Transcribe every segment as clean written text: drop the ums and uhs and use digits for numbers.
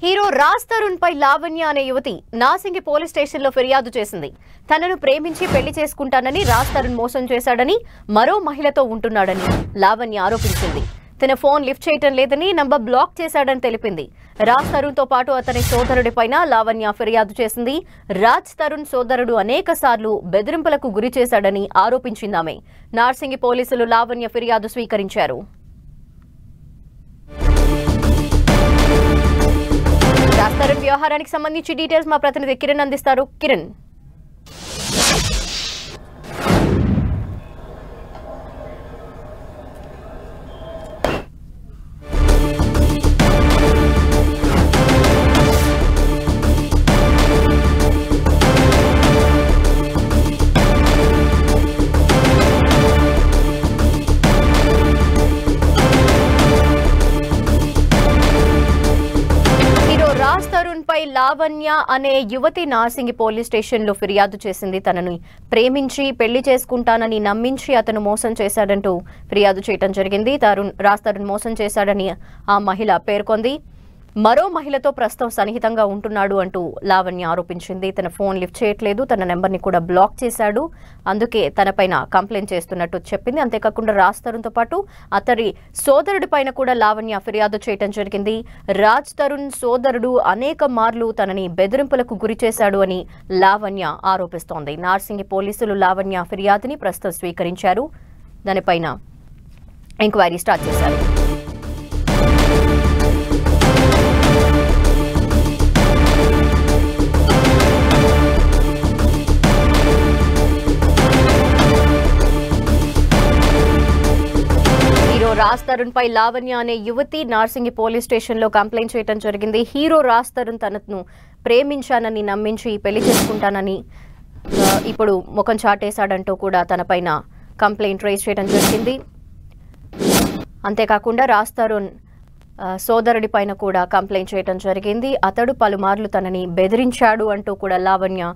Hero Raj Tarun పై లావణ్య అనే యువతి Nasingi police station లో ఫిర్యాదు చేసింది. తనను ప్రేమించి పెళ్లి చేసుకుంటానని రాజ్ తరుణ్ మోసం చేశాడని, మరో మహిళతో ఉంటున్నాడని లావణ్య ఆరోపించింది. తన ఫోన్ లిఫ్ట్ చేయటం లేదని, నంబర్ బ్లాక్ చేశాడని తెలిపింది. రాజ్ తరుణ్ తో పాటు అతని సోదరుడిపైన లావణ్య ఫిర్యాదు చేసింది. రాజ్ తరుణ్ సోదరుడు అనేకసార్లు బెదిరింపులకు గురి చేశాడని ఆరోపించిందామె. నార్సింగి పోలీసులు లావణ్య ఫిర్యాదు స్వీకరించారు. రాజ్ తరుణ్ వ్యవహారానికి సంబంధించి డీటెయిల్స్ మా ప్రతినిధి కిరణ్ అందిస్తారు. కిరణ్, రాజ్ తరుణ్ పై లావణ్య అనే యువతి నార్సింగి పోలీస్ స్టేషన్ లో ఫిర్యాదు చేసింది. తనను ప్రేమించి పెళ్లి చేసుకుంటానని నమ్మించి అతను మోసం చేశాడంటూ ఫిర్యాదు చేయడం జరిగింది. రాజ్ తరుణ్ మోసం చేశాడని ఆ మహిళ పేర్కొంది. మరో మహిళతో ప్రస్తుతం సన్నిహితంగా ఉంటున్నాడు అంటూ లావణ్య ఆరోపించింది. తన ఫోన్ లిఫ్ట్ చేయట్లేదు, తన నెంబర్ని కూడా బ్లాక్ చేశాడు, అందుకే తనపైన కంప్లైంట్ చేస్తున్నట్టు చెప్పింది. అంతేకాకుండా రాజ్ తరుణ్తో పాటు అతడి సోదరుడి పైన కూడా లావణ్య ఫిర్యాదు చేయడం జరిగింది. రాజ్ తరుణ్ సోదరుడు అనేక మార్లు తనని బెదిరింపులకు గురి చేశాడు అని లావణ్య ఆరోపిస్తోంది. నార్సింగి పోలీసులు లావణ్య ఫిర్యాదుని ప్రస్తుతం స్వీకరించారు. దానిపైన ఎంక్వైరీ స్టార్ట్ చేశారు. రాజ్ తరుణ్ పై లావణ్య అనే యువతి నార్సింగి పోలీస్ స్టేషన్ లో కంప్లైంట్ చేయడం జరిగింది. హీరో రాజ్ తరుణ్ తనను ప్రేమించానని నమ్మించి పెళ్లి చేసుకుంటానని ఇప్పుడు ముఖం చాటేశాడంటూ కూడా తనపైన కంప్లైంట్ రైజ్ చేయడం జరిగింది. అంతేకాకుండా రాజ్ తరుణ్ సోదరుడి పైన కూడా కంప్లైంట్ చేయడం జరిగింది. అతడు పలుమార్లు తనని బెదిరించాడు అంటూ కూడా లావణ్య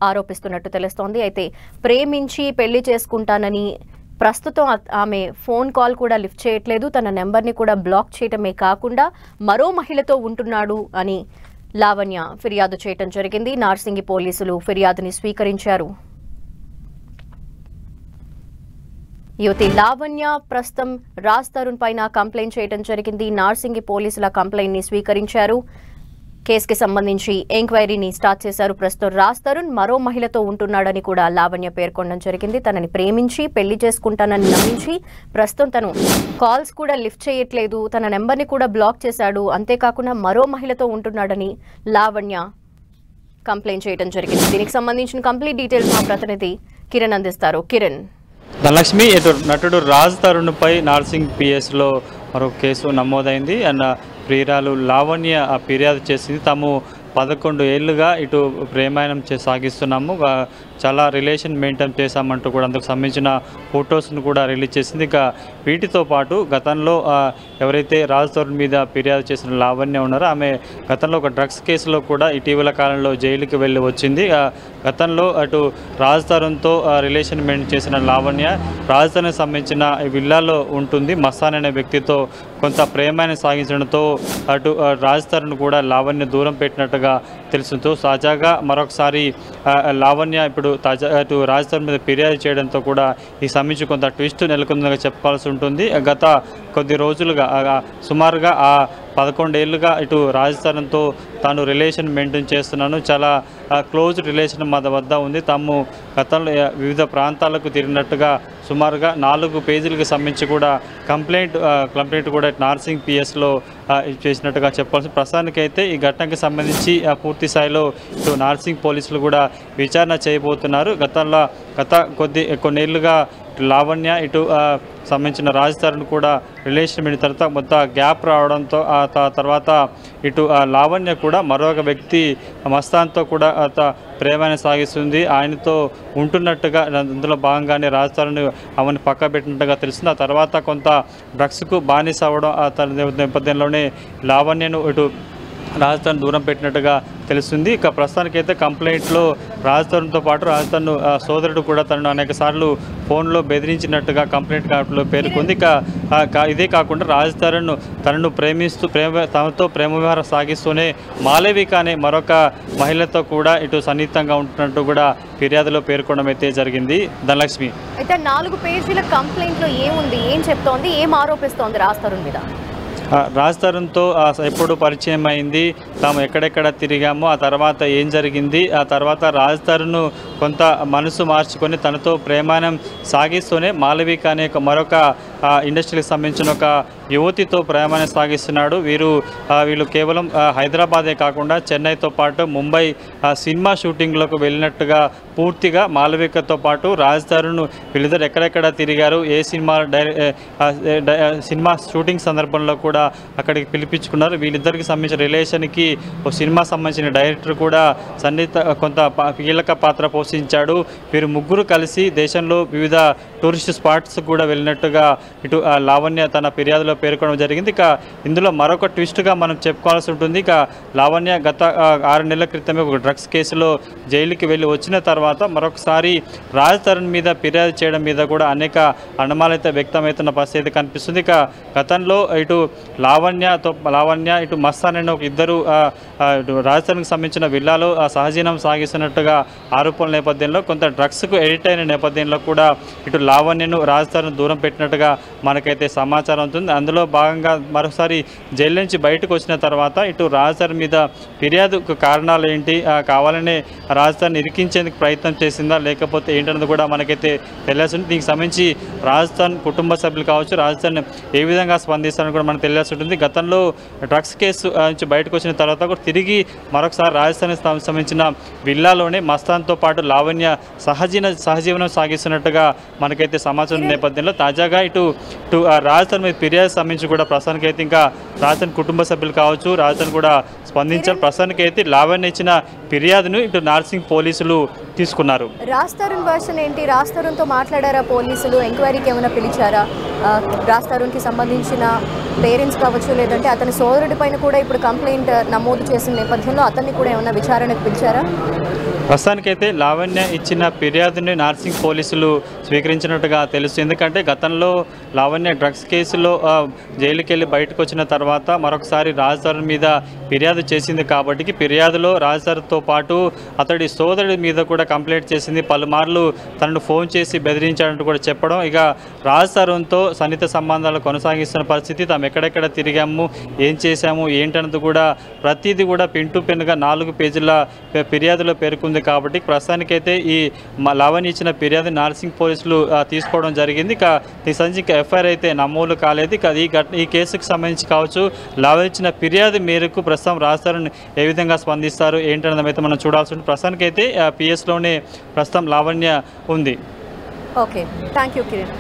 ఆరోపిస్తున్నట్టు తెలుస్తోంది. అయితే ప్రేమించి పెళ్లి చేసుకుంటానని ప్రస్తుతం ఆమె ఫోన్ కాల్ కూడా లిఫ్ట్ చేయట్లేదు, తన నెంబర్ని కూడా బ్లాక్ చేయటమే కాకుండా మరో మహిళతో ఉంటున్నాడు అని లావణ్య ఫిర్యాదు చేయటం జరిగింది. నార్సింగి పోలీసులు ఫిర్యాదుని స్వీకరించారు. యువతి లావణ్య ప్రస్తుతం రాజ్ తరుణ్ పైన కంప్లైంట్ చేయడం జరిగింది. నార్సింగి పోలీసుల కంప్లైంట్ ని స్వీకరించారు. కేసుకి సంబంధించి ఎంక్వైరీని స్టార్ట్ చేశారు. ప్రస్తుతం రాజ్ తరుణ్ మరో మహిళతో ఉంటున్నాడని కూడా లావణ్య పేర్కొనడం జరిగింది. తనని ప్రేమించి పెళ్లి చేసుకుంటానని నమ్మించి ప్రస్తుతం తను కాల్స్ కూడా లిఫ్ట్ చేయట్లేదు, తన నెంబర్ని కూడా బ్లాక్ చేశాడు, అంతేకాకుండా మరో మహిళతో ఉంటున్నాడని లావణ్య కంప్లైంట్ చేయడం జరిగింది. దీనికి సంబంధించిన కంప్లీట్ డీటెయిల్స్ మా ప్రతినిధి కిరణ్ అందిస్తారు. కిరణ్, ధనలక్ష్మి, నటుడు రాజ్ తరుణ్ పై నార్సింగ్ పిఎస్లో మరో కేసు నమోదైంది. అండ్ ప్రియురాలు లావణ్య ఫిర్యాదు చేసింది. తాము 11 ఏళ్ళుగా ఇటు ప్రేమాయణం సాగిస్తున్నాము, చాలా రిలేషన్ మెయింటైన్ చేశామంటూ కూడా అందుకు సంబంధించిన ఫొటోస్ను కూడా రిలీజ్ చేసింది. ఇక వీటితో పాటు గతంలో ఎవరైతే రాజ్ తరుణ్ మీద ఫిర్యాదు చేసిన లావణ్య ఉన్నారో ఆమె గతంలో ఒక డ్రగ్స్ కేసులో కూడా ఇటీవల కాలంలో జైలుకి వెళ్ళి వచ్చింది. గతంలో అటు రాజ్ తరుణ్తో రిలేషన్ మెయింటైన్ చేసిన లావణ్య రాజ్ తరుణ్కి సంబంధించిన విల్లాలో ఉంటుంది. మస్తాన్ అనే వ్యక్తితో కొంత ప్రేమాన్ని సాగించడంతో అటు రాజ్ తరుణ్ కూడా లావణ్య దూరం పెట్టినట్టుగా తెలుసుతో తాజాగా మరొకసారి లావణ్య ఇప్పుడు అటు రాజ్ తరుణ్ మీద ఫిర్యాదు చేయడంతో కూడా ఈ సంబంధించి కొంత ట్విస్ట్ నెలకొందని చెప్పాల్సి ఉంటుంది. గత కొద్ది రోజులుగా సుమారుగా 11 ఏళ్ళుగా ఇటు రాజ్ తరుణ్తో తాను రిలేషన్ మెయింటైన్ చేస్తున్నాను, చాలా క్లోజ్ రిలేషన్ మా వద్ద ఉంది, తాము గతంలో వివిధ ప్రాంతాలకు తిరిగినట్టుగా సుమారుగా 4 పేజీలకు సంబంధించి కూడా కంప్లైంట్ కూడా నార్సింగ్ పిఎస్లో చేసినట్టుగా చెప్పాల్సి. ప్రస్తుతానికైతే ఈ ఘటనకు సంబంధించి పూర్తి స్థాయిలో ఇటు నార్సింగ్ పోలీసులు కూడా విచారణ చేయబోతున్నారు. గత కొన్నేళ్లుగా లావణ్య ఇటు సంబంధించిన రాజ్ తరుణ్ కూడా రిలేషన్ అయిన తర్వాత మొత్తం గ్యాప్ రావడంతో ఆ తర్వాత ఇటు లావణ్య కూడా మరొక వ్యక్తి మస్తాన్తో కూడా ప్రేమాన్ని సాగిస్తుంది, ఆయనతో ఉంటున్నట్టుగా అందులో భాగంగానే రాజ్ తరుణ్ ఆమెను పక్క పెట్టినట్టుగా తెలిసింది. ఆ తర్వాత కొంత డ్రగ్స్కు బానిస అవ్వడం ఆ నేపథ్యంలోనే లావణ్యను ఇటు రాజస్థాన్ దూరం పెట్టినట్టుగా తెలుస్తుంది. ఇక ప్రస్తుతానికైతే కంప్లైంట్లో రాజస్థాన్తో పాటు రాజస్థాన్ సోదరుడు కూడా తనను అనేక సార్లు ఫోన్లో బెదిరించినట్టుగా కంప్లైంట్ కార్డులో పేర్కొంది. ఇదే కాకుండా రాజస్థాన్ తనను తనతో ప్రేమ వ్యవహారం సాగిస్తూనే మాలవిక అనే మరొక మహిళతో కూడా ఇటు సన్నిహితంగా ఉంటున్నట్టు కూడా ఫిర్యాదులో పేర్కొనడం అయితే జరిగింది. ధనలక్ష్మి, అయితే 4 పేజీల కంప్లైంట్లో ఏముంది, ఏం చెప్తోంది, ఏం ఆరోపిస్తోంది రాజస్థాన్ మీద? రాజస్థాన్తో ఎప్పుడు పరిచయం అయింది, తాము ఎక్కడెక్కడ తిరిగామో, ఆ తర్వాత ఏం జరిగింది, ఆ తర్వాత రాజస్థాన్ను కొంత మనసు మార్చుకొని తనతో ప్రేమానం సాగిస్తూనే మాలవిక అనే మరొక ఇండస్ట్రీకి సంబంధించిన ఒక యువతితో ప్రయాణం సాగిస్తున్నాడు. వీళ్ళు కేవలం హైదరాబాదే కాకుండా చెన్నైతో పాటు ముంబై సినిమా షూటింగ్లకు వెళ్ళినట్టుగా పూర్తిగా మాలవికతో పాటు రాజస్థాన్ వీళ్ళిద్దరు ఎక్కడెక్కడ తిరిగారు, ఏ సినిమా షూటింగ్ సందర్భంలో కూడా అక్కడికి పిలిపించుకున్నారు. వీళ్ళిద్దరికి సంబంధించిన రిలేషన్కి ఒక సినిమా సంబంధించిన డైరెక్టర్ కూడా కొంత కీలక పాత్ర పోషించాడు. వీరు ముగ్గురు కలిసి దేశంలో వివిధ టూరిస్ట్ స్పాట్స్ కూడా వెళ్ళినట్టుగా ఇటు లావణ్య తన ఫిర్యాదులో పేర్కొనడం జరిగింది. ఇక ఇందులో మరొక ట్విస్ట్గా మనం చెప్పుకోవాల్సి ఉంటుంది. ఇక లావణ్య గత 6 నెలల క్రితమే ఒక డ్రగ్స్ కేసులో జైలుకి వెళ్ళి వచ్చిన తర్వాత మరొకసారి రాజస్థాన్ మీద ఫిర్యాదు చేయడం మీద కూడా అనేక అనుమానాలైతే వ్యక్తమవుతున్న పరిస్థితి కనిపిస్తుంది. ఇక గతంలో ఇటు లావణ్య ఇటు మస్తాన్ అనే ఒక ఇద్దరు రాజస్థాన్కి సంబంధించిన విల్లాలో సహజీవనం సాగిస్తున్నట్టుగా ఆరోపణల నేపథ్యంలో కొంత డ్రగ్స్కు ఎడిట్ అయిన నేపథ్యంలో కూడా ఇటు లావణ్యను రాజస్థాన్ దూరం పెట్టినట్టుగా మనకైతే సమాచారం ఉంటుంది. అందులో భాగంగా మరోసారి జైలు నుంచి బయటకు వచ్చిన తర్వాత ఇటు రాజస్థాన్ మీద ఫిర్యాదుకు కారణాలు ఏంటి, కావాలనే రాజస్థాన్ ఇరికించేందుకు ప్రయత్నం చేసిందా లేకపోతే ఏంటన్నది కూడా మనకైతే తెలియాల్సి ఉంటుంది. దీనికి సంబంధించి రాజస్థాన్ కుటుంబ సభ్యులు కావచ్చు, రాజస్థాన్ ఏ విధంగా స్పందిస్తారని కూడా మనకు తెలియాల్సి ఉంటుంది. గతంలో డ్రగ్స్ కేసు నుంచి బయటకు వచ్చిన తర్వాత కూడా తిరిగి మరొకసారి రాజస్థాన్కి సంబంధించిన విల్లాలోనే మస్తాన్తో పాటు లావణ్య సహజీవనం సాగిస్తున్నట్టుగా మనకైతే సమాచారం నేపథ్యంలో తాజాగా ఇటు రాజస్థాన్ మీద ఫిర్యాదు సంబంధించి కూడా ప్రస్తుతానికైతే ఇంకా రాజస్థాన్ కుటుంబ సభ్యులు కావచ్చు, రాజస్థాన్ కూడా స్పందించారు. ప్రస్తుతానికైతే లావణ్య ఇచ్చిన ఫిర్యాదును ఇటు నార్సింగ్ పోలీసులు తీసుకున్నారు. రాజస్థాన్ వర్షన్ ఏంటి? రాజస్థాన్తో మాట్లాడారా పోలీసులు? ఎంక్వైరీకి ఏమైనా పిలిచారా? రాజస్థాన్కి సంబంధించిన పేరెంట్స్ కావచ్చు, లేదంటే అతని సోదరుడి పైన కూడా ఇప్పుడు కంప్లైంట్ నమోదు చేసిన నేపథ్యంలో అతన్ని కూడా ఏమైనా విచారణకు పిలిచారా? ప్రస్తుతానికైతే లావణ్య ఇచ్చిన ఫిర్యాదుని నార్సింగ్ పోలీసులు స్వీకరించినట్టుగా తెలుస్తుంది. ఎందుకంటే గతంలో లావణ్య డ్రగ్స్ కేసులో జైలుకి వెళ్ళి బయటకు వచ్చిన తర్వాత మరొకసారి రాజస్థాన్ మీద ఫిర్యాదు చేసింది కాబట్టి ఫిర్యాదులో రాజస్థాన్తో పాటు అతడి సోదరుడి మీద కూడా కంప్లైంట్ చేసింది. పలుమార్లు తనను ఫోన్ చేసి బెదిరించాడంటూ కూడా చెప్పడం, ఇక రాజస్థాన్తో సన్నిహిత సంబంధాలు కొనసాగిస్తున్న పరిస్థితి, తాము ఎక్కడెక్కడ తిరిగాము, ఏం చేశాము ఏంటన్నది కూడా ప్రతిదీ కూడా పిన్ టు పిన్గా 4 పేజీల ఫిర్యాదులో పేర్కొంది. కాబట్టి ప్రస్తుతానికైతే ఈ లావణ్య ఇచ్చిన ఫిర్యాదు నార్సింగ్ పోలీసులు తీసుకోవడం జరిగింది. ఇక ఈ సంబంధించి ఎఫ్ఐఆర్ అయితే నమోదు కాలేదు. ఇక ఈ కేసుకు సంబంధించి కావచ్చు, లావణ్య ఇచ్చిన ఫిర్యాదు మేరకు ప్రస్తుతం రాజస్థాన్ ఏ విధంగా స్పందిస్తారు ఏంటన్నది అయితే మనం చూడాల్సి ఉంటుంది. ప్రస్తుతానికైతే పిఎస్లోనే ప్రస్తుతం లావణ్య ఉంది. Okay, thank you Kiran.